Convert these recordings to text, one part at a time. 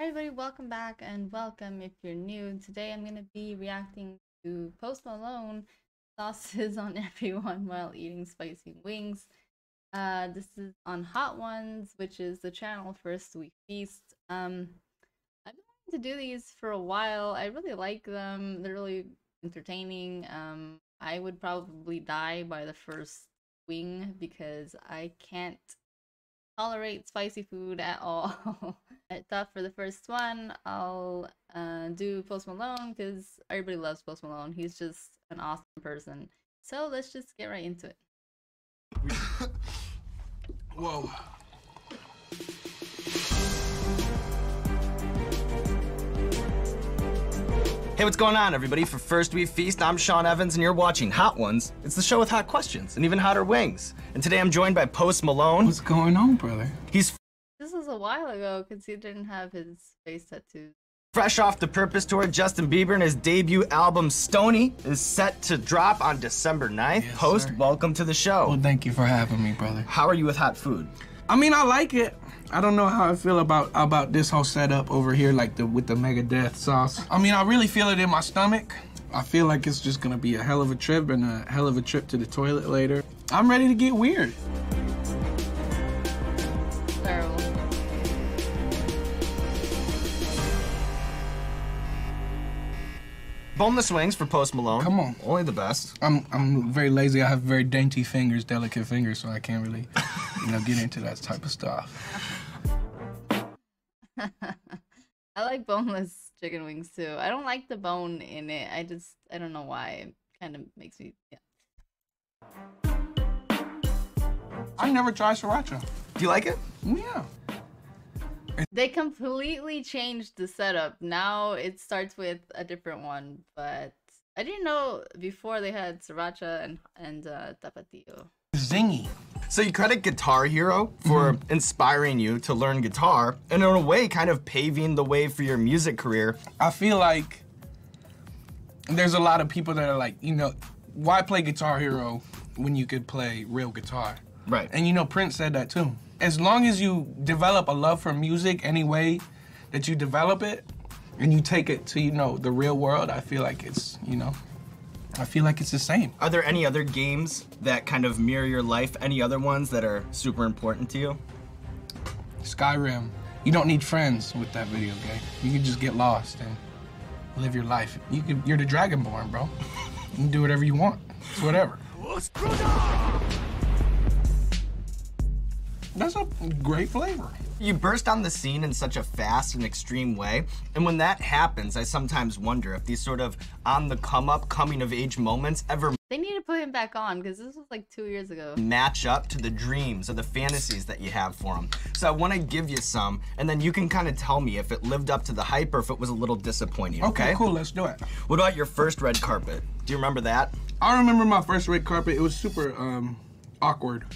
Hi everybody, welcome back and welcome if you're new. Today I'm going to be reacting to Post Malone sauces on everyone while eating spicy wings. This is on Hot Ones, which is the channel First We Feast. I've been wanting to do these for a while. I really like them. They're really entertaining. I would probably die by the first wing because I can't tolerate spicy food at all. I thought for the first one, I'll do Post Malone because everybody loves Post Malone. He's just an awesome person. So let's just get right into it. Whoa. Hey, what's going on, everybody? For First We Feast, I'm Sean Evans, and you're watching Hot Ones. It's the show with hot questions and even hotter wings. And today I'm joined by Post Malone. What's going on, brother? He's This was a while ago because he didn't have his face tattoos. fresh off the Purpose Tour. Justin Bieber and his debut album, Stoney, is set to drop on December 9th. Yes, Post, sir. welcome to the show. Well, thank you for having me, brother. How are you with hot food? I mean, I like it. I don't know how I feel about this whole setup over here, like with the Megadeth sauce. I mean, I really feel it in my stomach. I feel like it's just gonna be a hell of a trip and a hell of a trip to the toilet later. I'm ready to get weird. Terrible. Boneless wings for Post Malone. Come on. Only the best. I'm very lazy. I have very dainty fingers, delicate fingers, so I can't really, get into that type of stuff. I like boneless chicken wings too. I don't like the bone in it. I don't know why. It kind of makes me, yeah. I never tried sriracha. Do you like it? Yeah. They completely changed the setup. Now it starts with a different one, but I didn't know before they had sriracha and tapatio. Zingy. So you credit Guitar Hero for inspiring you to learn guitar, and in a way, kind of paving the way for your music career. I feel like there's a lot of people that are like, why play Guitar Hero when you could play real guitar? Right. And Prince said that too. As long as you develop a love for music any way that you develop it and you take it to, the real world, I feel like it's, I feel like it's the same. Are there any other games that kind of mirror your life? Any other ones that are super important to you? Skyrim. You don't need friends with that video game. You can just get lost and live your life. You're the Dragonborn, bro. You can do whatever you want. It's whatever. That's a great flavor. You burst on the scene in such a fast and extreme way, and when that happens, I sometimes wonder if these sort of on-the-come-up, coming-of-age moments ever They need to put him back on because this was like 2 years ago. match up to the dreams or the fantasies that you have for them. So I want to give you some, and then you can kind of tell me if it lived up to the hype or if it was a little disappointing, okay? Cool, let's do it. What about your first red carpet? Do you remember that? I remember my first red carpet. It was super awkward.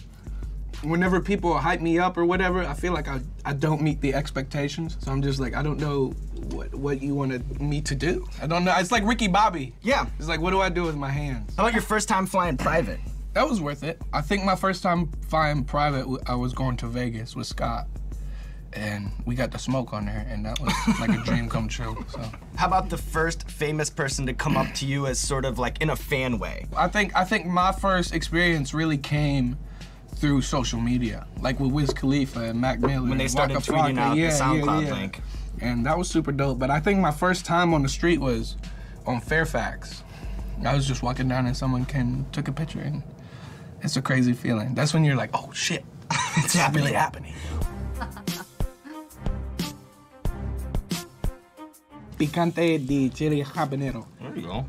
Whenever people hype me up or whatever, I feel like I don't meet the expectations. So I'm just like, I don't know what you wanted me to do. I don't know. It's like Ricky Bobby. Yeah. It's like, what do I do with my hands? How about your first time flying private? That was worth it. I think my first time flying private, I was going to Vegas with Scott. And we got the smoke on there, and that was like a dream come true, so. How about the first famous person to come up to you as sort of like in a fan way? I think my first experience really came through social media, like with Wiz Khalifa and Mac Miller. When they started Waka tweeting Flocka. out the SoundCloud link. And that was super dope, but I think my first time on the street was on Fairfax. I was just walking down and someone took a picture, and it's a crazy feeling. That's when you're like, oh shit, it's really happening. Picante de chili habanero. There you go.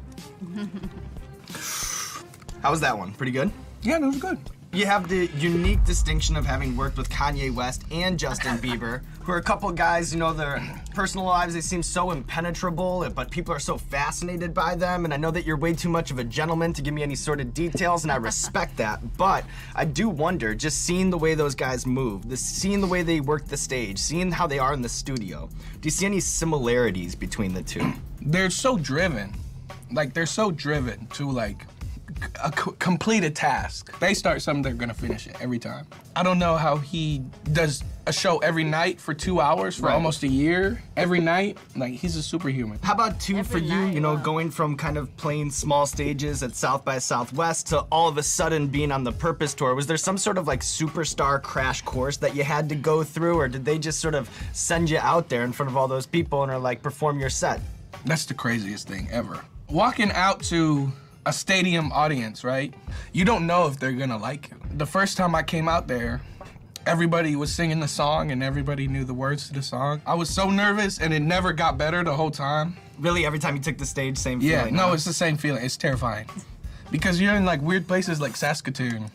How was that one? Pretty good? Yeah, that was good. You have the unique distinction of having worked with Kanye West and Justin Bieber, who are a couple guys, their personal lives, they seem so impenetrable, but people are so fascinated by them, and I know that you're way too much of a gentleman to give me any sort of details, and I respect that, but I do wonder, just seeing the way those guys move, seeing the way they work the stage, seeing how they are in the studio, do you see any similarities between the two? They're so driven. Like, they're so driven to, like, complete a task. They start something, they're gonna finish it every time. I don't know how he does a show every night for 2 hours for almost a year, every night. Like, he's a superhuman. How about for you, you know, going from kind of playing small stages at South by Southwest to all of a sudden being on the Purpose Tour? Was there some sort of like superstar crash course that you had to go through, or did they just sort of send you out there in front of all those people and are like, perform your set? That's the craziest thing ever. Walking out to a stadium audience, right? You don't know if they're gonna like you. The first time I came out there, everybody was singing the song and everybody knew the words to the song. I was so nervous and it never got better the whole time. Really, every time you took the stage, same feeling? Yeah, no, it's the same feeling. It's terrifying. Because you're in like weird places like Saskatoon.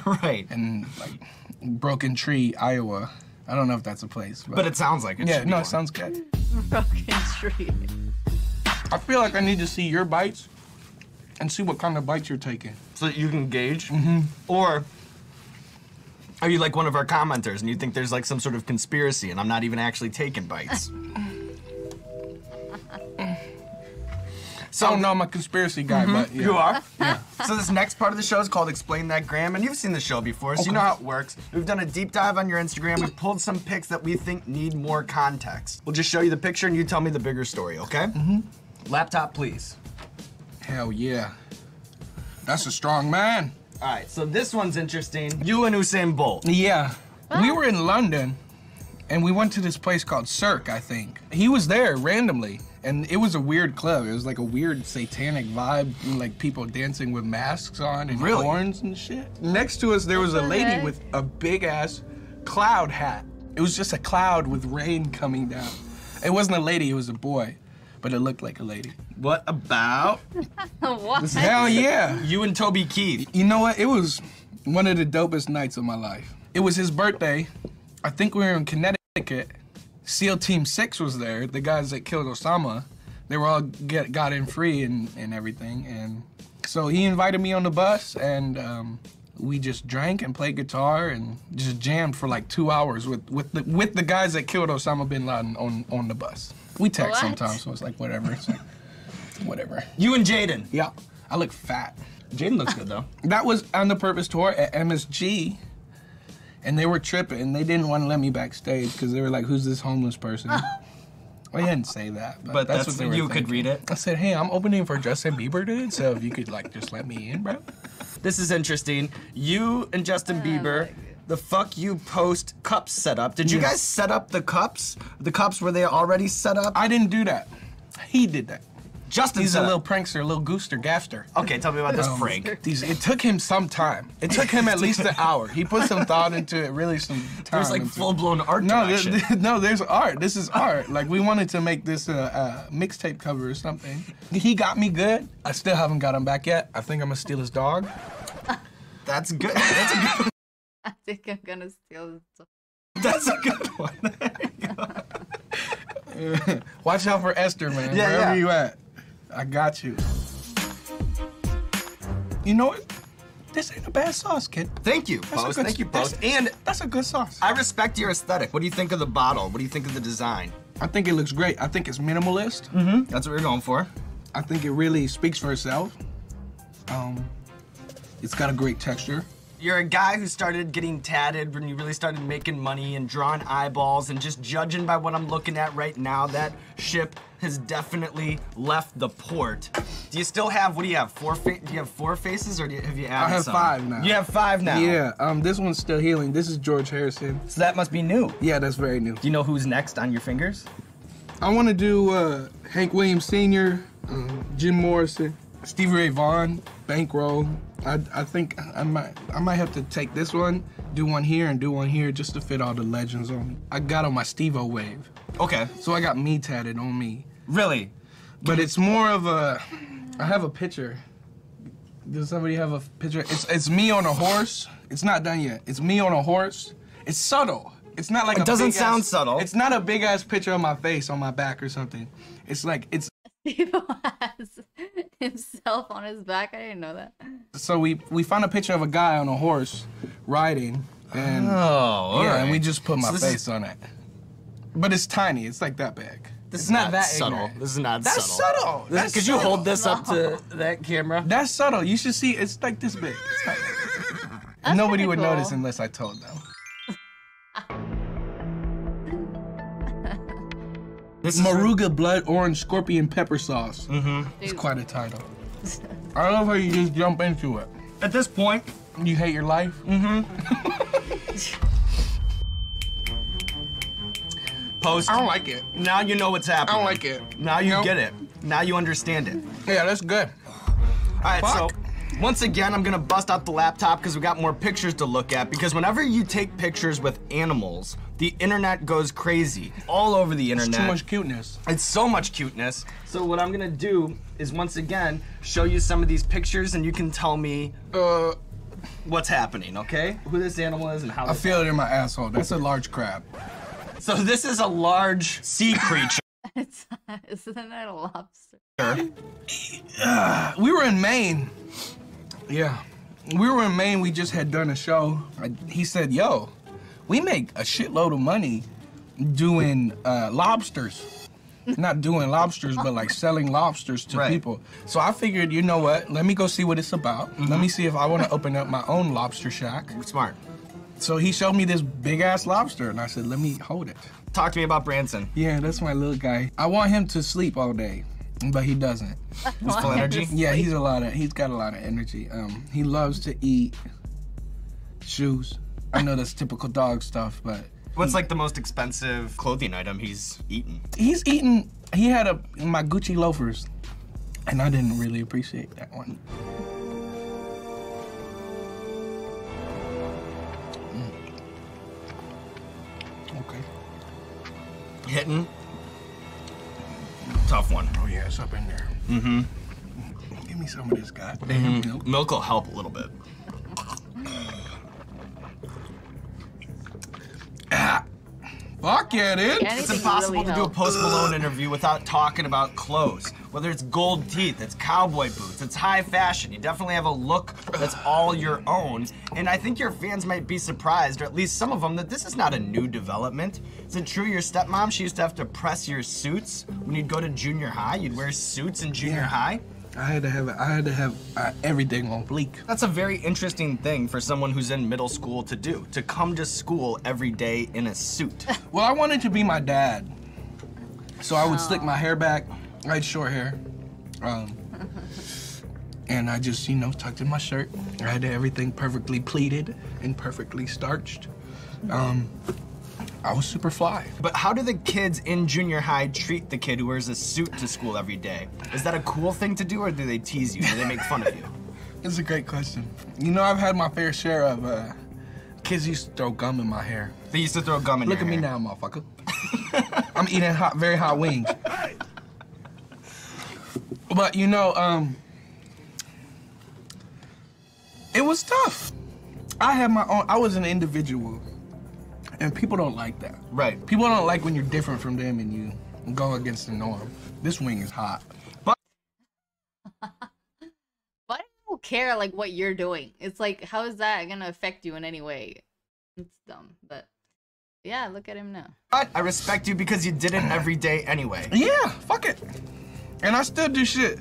Right. And like Broken Tree, Iowa. I don't know if that's a place. But it sounds like it. Yeah, no, it sounds good. Broken Tree. I feel like I need to see your bites and see what kind of bites you're taking. So that you can gauge? Mm-hmm. Or are you like one of our commenters and you think there's like some sort of conspiracy and I'm not even actually taking bites? So no, I'm a conspiracy guy, but yeah. You are? Yeah. So this next part of the show is called Explain That Gram, and you've seen the show before, so you know how it works. We've done a deep dive on your Instagram. We've pulled some pics that we think need more context. We'll just show you the picture and you tell me the bigger story, okay? Mm-hmm. Laptop, please. Hell yeah. That's a strong man. All right, so this one's interesting. You and Usain Bolt. Yeah. We were in London, and we went to this place called Cirque, I think. He was there randomly, and it was a weird club. It was like a weird satanic vibe, like people dancing with masks on and horns and shit. Next to us, there was a lady with a big-ass cloud hat. It was just a cloud with rain coming down. It wasn't a lady, it was a boy, but it looked like a lady. What about? What? Hell yeah. You and Toby Keith. You know what? It was one of the dopest nights of my life. It was his birthday. I think we were in Connecticut. SEAL Team 6 was there, the guys that killed Osama. They were all got in free and everything. And so he invited me on the bus, and we just drank and played guitar and just jammed for like 2 hours with the guys that killed Osama bin Laden on the bus. We text sometimes, so it's like whatever. It's like, whatever. You and Jaden. Yeah, I look fat. Jaden looks good though. That was on the Purpose Tour at MSG. And they were tripping. They didn't want to let me backstage because they were like, "Who's this homeless person?" Well, I didn't say that, but that's what they were you thinking. could read it. I said, "Hey, I'm opening for Justin Bieber, dude. So if you could like just let me in, bro." This is interesting. You and Justin Bieber, the Fuck You Post cups set up. Did you guys set up the cups? The cups, were they already set up? I didn't do that. He did that. Justin He's a little prankster, a little gooster, gaffster. Okay, tell me about this prank. It took him some time. It took him at least an hour. He put some thought into it, really some time. There's like full-blown art direction. No, there's art. This is art. Like, we wanted to make this a mixtape cover or something. He got me good. I still haven't got him back yet. I think I'm gonna steal his dog. That's good. That's a good. I think I'm gonna steal his dog. That's a good one. There you go. Watch out for Esther, man. Yeah, Wherever you at. I got you. You know what? This ain't a bad sauce, kid. Thank you, Post. Thank you, Post. And that's a good sauce. I respect your aesthetic. What do you think of the bottle? What do you think of the design? I think it looks great. I think it's minimalist. Mm-hmm. That's what we're going for. I think it really speaks for itself. It's got a great texture. You're a guy who started getting tatted when you really started making money and drawing eyeballs, and just judging by what I'm looking at right now, that ship has definitely left the port. Do you still have, what do you have, do you have 4 faces, or have you added some? I have 5 now. You have 5 now? Yeah, this one's still healing. This is George Harrison. So that must be new. Yeah, that's very new. Do you know who's next on your fingers? I want to do Hank Williams Sr., Jim Morrison, Stevie Ray Vaughan, Bankroll. I think I might have to take this one, do one here, and do one here just to fit all the legends on me. I got on my Steve-O wave. Okay. So I got me tatted on me. Really? But it's more of a, I have a picture. Does somebody have a picture? It's me on a horse. It's not done yet. It's me on a horse. It's subtle. It's not like it doesn't sound subtle. It's not a big ass picture of my face on my back or something. It's like, it's. Steve has himself on his back. I didn't know that. So we found a picture of a guy on a horse riding, and all right. and we just put my face on it. But it's tiny. It's like that big. This It's is not that subtle. ignorant. This is not That's subtle. That's Could you subtle. hold this up to that camera? That's subtle. You should see. It's like this big. It's like, nobody would notice unless I told them. This Moruga blood orange scorpion pepper sauce. It's quite a title. I love how you just jump into it. At this point, You hate your life? Post. I don't like it. Now you know what's happening. I don't like it. Now you Nope. get it. Now you understand it. Yeah, that's good. All right, Fuck. so once again, I'm gonna bust out the laptop because we got more pictures to look at. Because whenever you take pictures with animals, the internet goes crazy. All over the internet. It's too much cuteness. It's so much cuteness. So what I'm gonna do is once again show you some of these pictures, and you can tell me what's happening. Okay? Who this animal is and how. I feel it in my asshole. That's a large crab. So this is a large sea creature. Isn't that a lobster? We were in Maine. Yeah. We were in Maine. We just had done a show. He said, yo, we make a shitload of money doing lobsters. Not doing lobsters, but like selling lobsters to Right. people. So I figured, you know what? Let me go see what it's about. Let me see if I want to open up my own lobster shack. Smart. So he showed me this big ass lobster, and I said, let me hold it. Talk to me about Branson. Yeah, that's my little guy. I want him to sleep all day, but he doesn't. He's full energy. Yeah, he's got a lot of energy. He loves to eat shoes. I know that's typical dog stuff, but What's like the most expensive clothing item he's eaten? he's eaten. He had my Gucci loafers, and I didn't really appreciate that one. Okay. Hitting. Tough one. Oh yeah, it's up in there. Mm-hmm. Give me some of this goddamn milk. Milk will help a little bit. Fuck yeah, dude. Yeah, It's anything impossible really to do a helps. Post Malone interview without talking about clothes. Whether it's gold teeth, it's cowboy boots, it's high fashion. You definitely have a look that's all your own. And I think your fans might be surprised, or at least some of them, that this is not a new development. Is it true your stepmom, she used to have to press your suits when you'd go to junior high? You'd wear suits in junior high? I had to have everything on bleak. That's a very interesting thing for someone who's in middle school to do, to come to school every day in a suit. Well, I wanted to be my dad, so I would slick my hair back. I had short hair, and I just, tucked in my shirt. I had everything perfectly pleated and perfectly starched. I was super fly. But how do the kids in junior high treat the kid who wears a suit to school every day? Is that a cool thing to do, or do they tease you? Do they make fun of you? It's a great question. I've had my fair share of kids used to throw gum in my hair. They used to throw gum in Look your at me hair. now, motherfucker. I'm eating very hot wings. But it was tough. I had my own. I was an individual, and people don't like that. Right. People don't like when you're different from them and you go against the norm. This wing is hot. Why do people care like what you're doing? It's like, how is that gonna affect you in any way? It's dumb, but yeah, look at him now. But I respect you because you did it every day anyway. Yeah, fuck it. And I still do shit.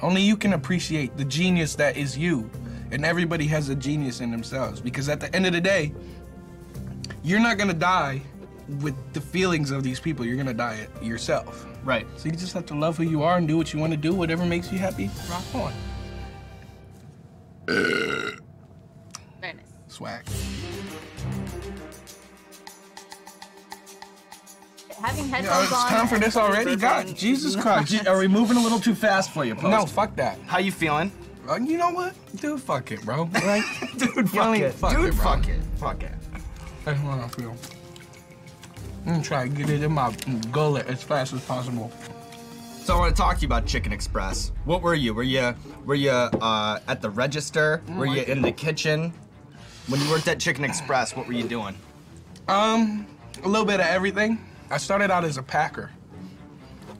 Only you can appreciate the genius that is you. And everybody has a genius in themselves. Because at the end of the day, you're not gonna die with the feelings of these people. You're gonna die yourself. Right. So you just have to love who you are and do what you want to do. Whatever makes you happy, rock on. Very nice. Swag. Having headphones It's on. time for this already? God, Jesus Christ. Are we moving a little too fast for you, Post? No, fuck that. How you feeling? You know what? Dude, fuck it, bro. Like, Dude, fuck only it. fuck Dude, it, bro. fuck it. Fuck it. That's what I feel. I'm gonna try to get it in my gullet as fast as possible. So I want to talk to you about Chicken Express. What were you? Were you at the register? Were you in the kitchen? When you worked at Chicken Express, what were you doing? A little bit of everything. I started out as a packer.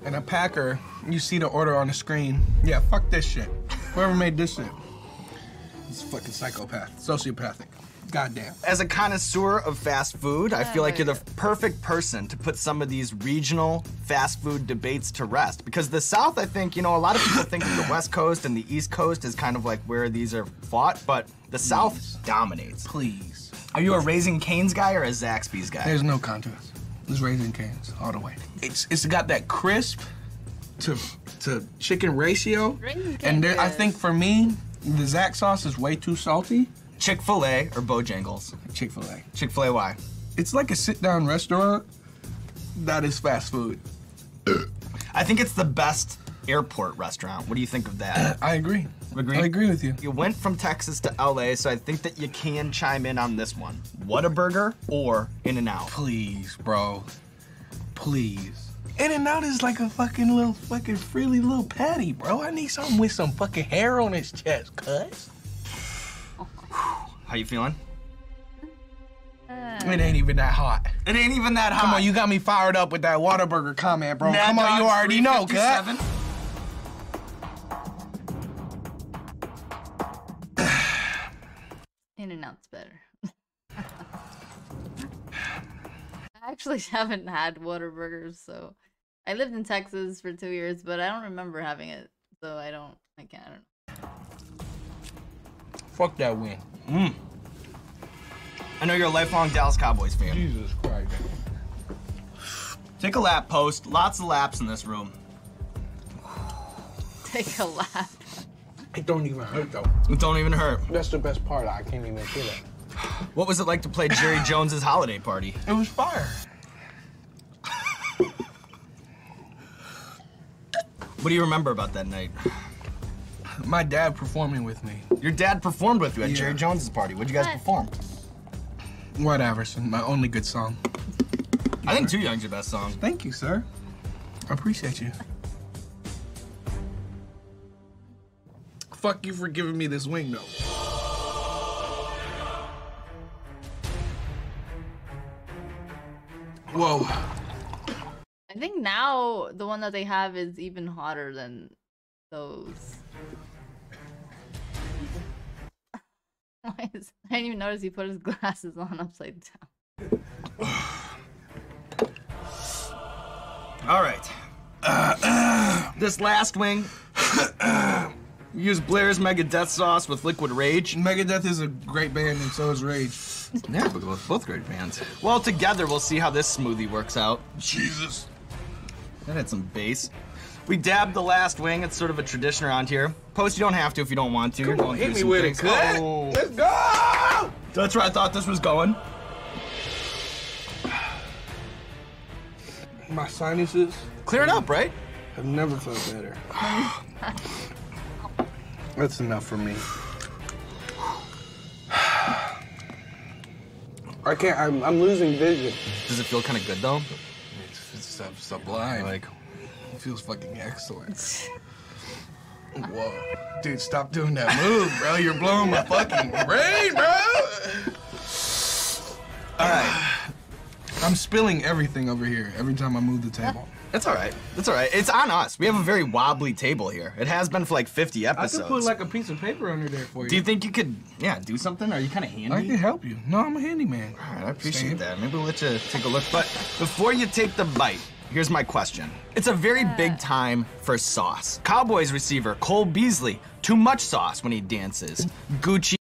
And a packer, you see the order on the screen. Yeah, fuck this shit. Whoever made this shit. It's fucking psychopath, sociopathic. Goddamn. As a connoisseur of fast food, I feel like you're the perfect person to put some of these regional fast food debates to rest. Because the South, I think, you know, a lot of people think of the West Coast and the East Coast as kind of like where these are fought, but the South dominates. Please. Are you a Raising Cane's guy or a Zaxby's guy? There's no contest. It's Raising Cane's all the way. It's got that crisp to chicken ratio. And there, I think for me, the Zax sauce is way too salty. Chick-fil-A or Bojangles? Chick-fil-A. Chick-fil-A, why? It's like a sit-down restaurant that is fast food. I think it's the best airport restaurant. What do you think of that? I agree. Agree? I agree with you. You went from Texas to LA, so I think that you can chime in on this one. Whataburger or In-N-Out? Please, bro. Please. In-N-Out is like a fucking frilly little patty, bro. I need something with some fucking hair on its chest, cuz. How you feeling? It ain't even that hot. It ain't even that hot. Come on, you got me fired up with that Whataburger comment, bro. Come on, you already know, cuz. In-N-Out's better. I actually haven't had Whataburgers, so I lived in Texas for 2 years, but I don't remember having it, so I don't know. Fuck that win. I know you're a lifelong Dallas Cowboys fan. Jesus Christ. Take a lap, Post. Lots of laps in this room. Take a lap. It don't even hurt, though. It don't even hurt. That's the best part. I can't even feel it. What was it like to play Jerry Jones's holiday party? It was fire. What do you remember about that night? My dad performing with me. Your dad performed with you at Jerry Jones's party. What'd you guys perform? Whatever, son. My only good song. I think Too Young's your best song. Thank you, sir. I appreciate you. Fuck you for giving me this wing, though. Whoa. I think now the one that they have is even hotter than those. I didn't even notice he put his glasses on upside down. All right. This last wing, use Blair's Megadeth sauce with Liquid Rage. Megadeth is a great band, and so is Rage. Yeah, but both great bands. Well, together we'll see how this smoothie works out. Jesus. That had some bass. We dabbed the last wing. It's sort of a tradition around here. Post, you don't have to if you don't want to. Come on, hit me with it, cut. Oh. Let's go! That's where I thought this was going. My sinuses Clearing up, right? have never felt better. That's enough for me. I can't, I'm losing vision. Does it feel kind of good, though? It's sublime. Like, it feels fucking excellent. Whoa. Dude, stop doing that move, bro. You're blowing my fucking brain, bro. all right. I'm spilling everything over here every time I move the table. That's all right. That's all right. It's on us. We have a very wobbly table here. It has been for like 50 I episodes. could put like a piece of paper under there for you. Do you think you could, do something? Are you kind of handy? I can help you. No, I'm a handyman. All right, I appreciate that. Maybe we'll let you take a look. But before you take the bite, here's my question. It's a very big time for sauce. Cowboys receiver Cole Beasley, too much sauce when he dances. Gucci.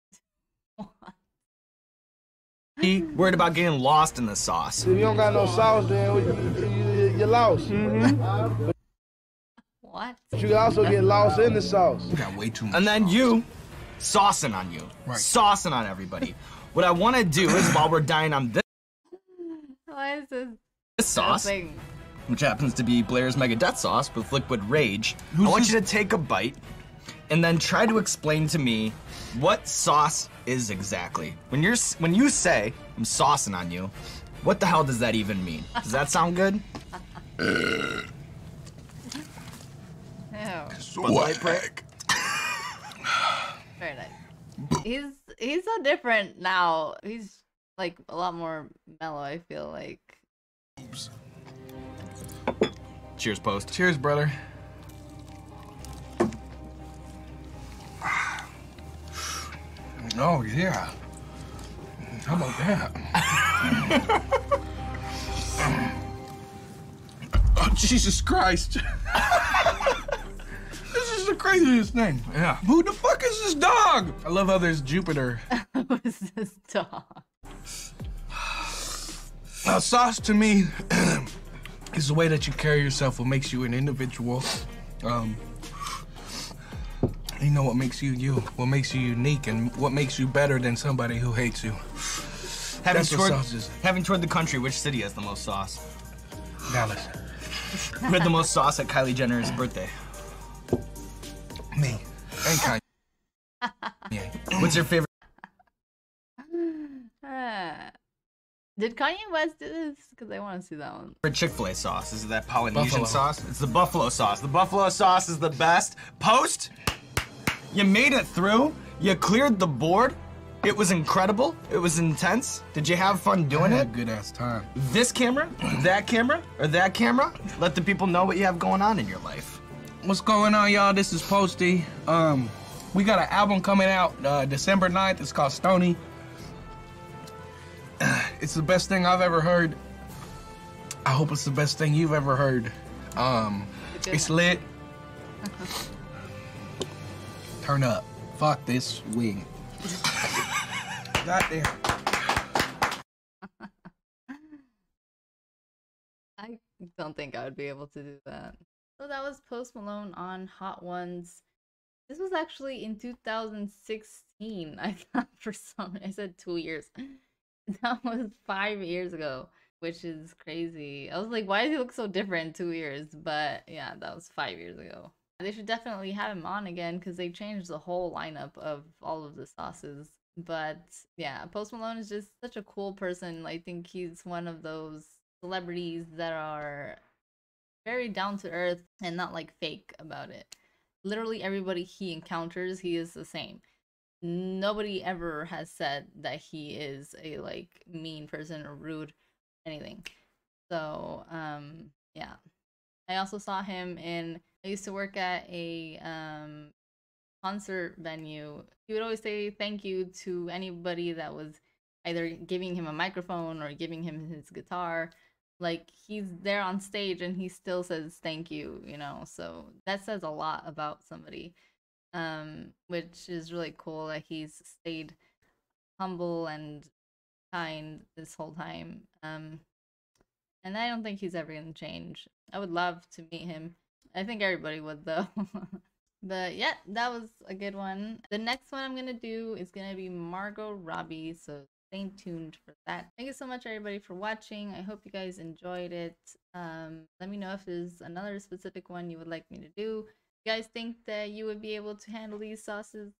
Worried about getting lost in the sauce. If you don't got no sauce, then you're lost. What? But you can also get lost in the sauce. You got way too much. And then you, saucing on you. Right. Saucing on everybody. What I want to do is, while we're dying on Why is this sauce, thing? which happens to be Blair's Megadeth sauce with Liquid Rage, I want you to take a bite and then try to explain to me what sauce is exactly. When you say I'm saucing on you, what the hell does that even mean? Does that sound good? Ew. Bud Light break. Very nice. He's so different now. He's like a lot more mellow, I feel like. Oops. Cheers, Post. Cheers, brother. Oh, yeah. How about that? Oh, Jesus Christ. This is the craziest thing. Yeah. Who the fuck is this dog? I love how there's Jupiter. Who is this dog? Now, sauce to me is the way that you carry yourself, what makes you an individual. You know what makes you you, what makes you unique, and what makes you better than somebody who hates you. That's what sauce is. Having toured the country, which city has the most sauce? Dallas. Who had the most sauce at Kylie Jenner's birthday? Me. And Kanye. What's your favorite? Did Kanye West do this? Because I want to see that one. Chick-fil-A sauce. Is it that Polynesian Buffalo. sauce? It's the buffalo sauce. The buffalo sauce is the best. Post, you made it through. You cleared the board. It was incredible. It was intense. Did you have fun doing I had it? a good ass time. This camera, that camera, or that camera? Let the people know what you have going on in your life. What's going on, y'all? This is Posty. We got an album coming out December 9th. It's called Stony. It's the best thing I've ever heard. I hope it's the best thing you've ever heard. It's lit. Turn up. Fuck this wing. Goddamn. I don't think I would be able to do that. So that was Post Malone on Hot Ones. This was actually in 2016. I thought for some reason I said 2 years. That was 5 years ago, which is crazy. I was like, why does he look so different in 2 years? But yeah, that was 5 years ago. They should definitely have him on again because they changed the whole lineup of all of the sauces. But yeah, Post Malone is just such a cool person. I think he's one of those celebrities that are very down to earth and not like fake about it. Literally everybody he encounters, he is the same. Nobody ever has said that he is a like mean person or rude or anything. So yeah. I also saw him I used to work at a concert venue. He would always say thank you to anybody that was either giving him a microphone or giving him his guitar. Like, he's there on stage and he still says thank you, you know? So that says a lot about somebody, which is really cool that he's stayed humble and kind this whole time. And I don't think he's ever gonna change. I would love to meet him. I think everybody would, though. But yeah, that was a good one. The next one I'm gonna do is gonna be Margot Robbie, so stay tuned for that. Thank you so much, everybody, for watching. I hope you guys enjoyed it. Let me know if there's another specific one you would like me to do. If you guys think that you would be able to handle these sauces,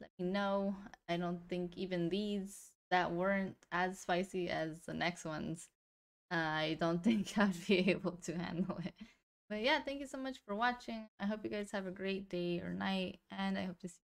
let me know. I don't think even these that weren't as spicy as the next ones, I don't think I'd be able to handle it. But yeah, thank you so much for watching. I hope you guys have a great day or night, and I hope to see you